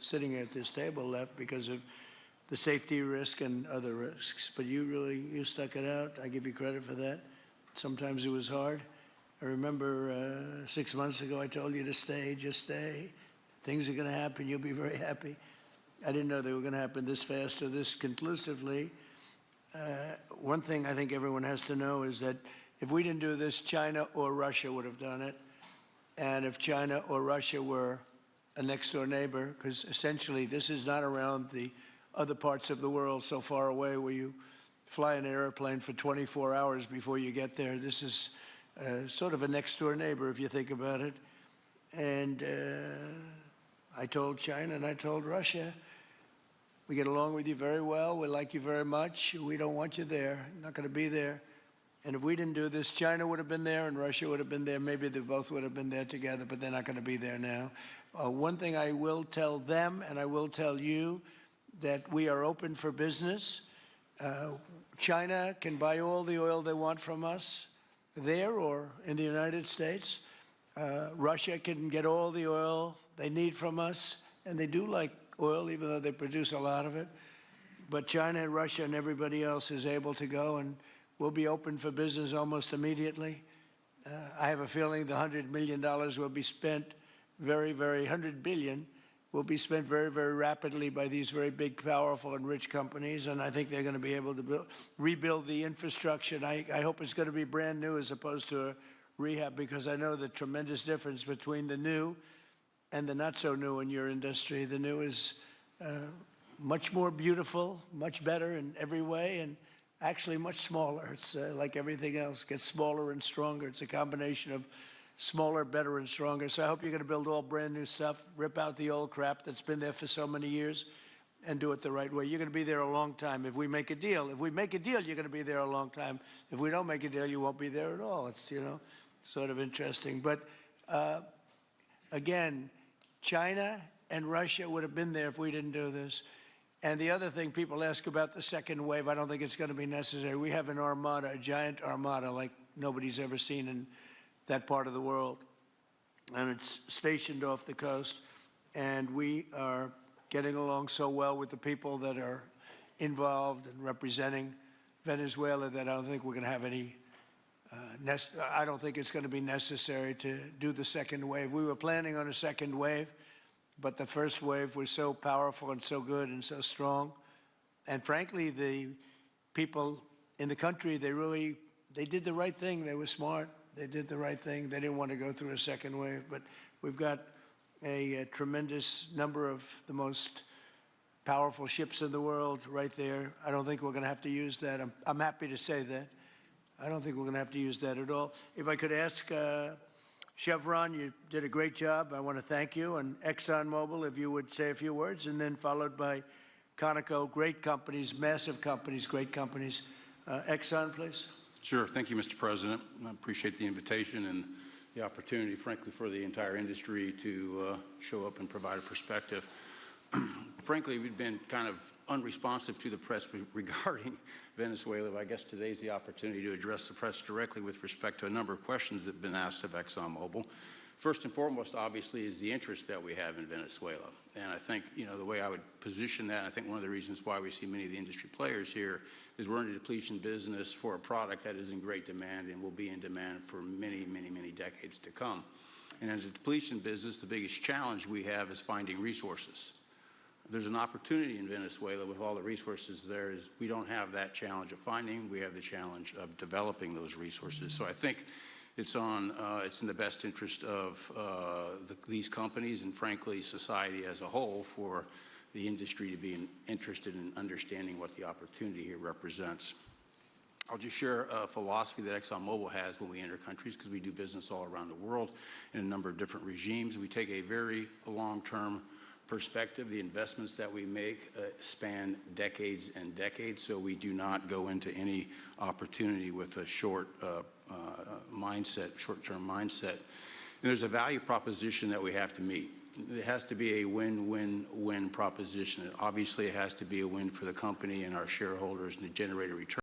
sitting at this table left because of the safety risk and other risks. But you stuck it out. I give you credit for that. Sometimes it was hard. I remember 6 months ago I told you to stay, just stay. Things are going to happen. You'll be very happy. I didn't know they were going to happen this fast or this conclusively. One thing I think everyone has to know is that if we didn't do this, China or Russia would have done it. And if China or Russia were a next-door neighbor, because essentially this is not around the other parts of the world so far away where you fly in an airplane for 24 hours before you get there. This is sort of a next-door neighbor, if you think about it. And I told China and I told Russia, we get along with you very well. We like you very much. We don't want you there. Not going to be there. And if we didn't do this, China would have been there and Russia would have been there. Maybe they both would have been there together, but they're not going to be there now. One thing I will tell them, and I will tell you, that we are open for business. China can buy all the oil they want from us there or in the United States. Russia can get all the oil they need from us, and they do like oil, even though they produce a lot of it. But China and Russia and everybody else is able to go, and we'll be open for business almost immediately. I have a feeling the $100 million will be spent $100 billion will be spent very, very rapidly by these very big, powerful, and rich companies, and I think they're going to be able to rebuild the infrastructure. And I hope it's going to be brand new as opposed to a rehab, because I know the tremendous difference between the new and the not so new in your industry. The new is much more beautiful, much better in every way, and actually much smaller. It's like everything else, gets smaller and stronger. It's a combination of smaller, better, and stronger. So I hope you're going to build all brand new stuff, rip out the old crap that's been there for so many years, and do it the right way. You're going to be there a long time. If we make a deal, you're going to be there a long time. If we don't make a deal, you won't be there at all. It's, sort of interesting. But again, China and Russia would have been there if we didn't do this. And the other thing people ask about the second wave, I don't think it's going to be necessary. We have an armada, a giant armada like nobody's ever seen in that part of the world. And it's stationed off the coast. And we are getting along so well with the people that are involved and representing Venezuela that I don't think we're going to have any, I don't think it's going to be necessary to do the second wave. We were planning on a second wave, but the first wave was so powerful and so good and so strong. And frankly, the people in the country, they did the right thing. They were smart. They did the right thing. They didn't want to go through a second wave. But we've got a tremendous number of the most powerful ships in the world right there. I don't think we're going to have to use that. I'm happy to say that. I don't think we're going to have to use that at all. If I could ask Chevron, you did a great job. I want to thank you. And Exxon Mobil, if you would say a few words, and then followed by Conoco, great companies, massive companies, great companies. Exxon, please. Sure. Thank you, Mr. President. I appreciate the invitation and the opportunity, frankly, for the entire industry to show up and provide a perspective. Frankly, we've been kind of unresponsive to the press regarding Venezuela. I guess today's the opportunity to address the press directly with respect to a number of questions that have been asked of ExxonMobil. First and foremost, obviously, is the interest that we have in Venezuela. And I think, the way I would position that, I think one of the reasons why we see many of the industry players here is we're in a depletion business for a product that is in great demand and will be in demand for many, many, many decades to come. And as a depletion business, the biggest challenge we have is finding resources. There's an opportunity in Venezuela with all the resources there. Is we don't have that challenge of finding. We have the challenge of developing those resources. So I think it's in the best interest of these companies and, frankly, society as a whole for the industry to be interested in understanding what the opportunity here represents. I'll just share a philosophy that ExxonMobil has when we enter countries, because we do business all around the world in a number of different regimes. We take a very long-term perspective. The investments that we make span decades and decades, so we do not go into any opportunity with a short-term mindset. And there's a value proposition that we have to meet. It has to be a win-win-win proposition. Obviously, it has to be a win for the company and our shareholders and to generate a return.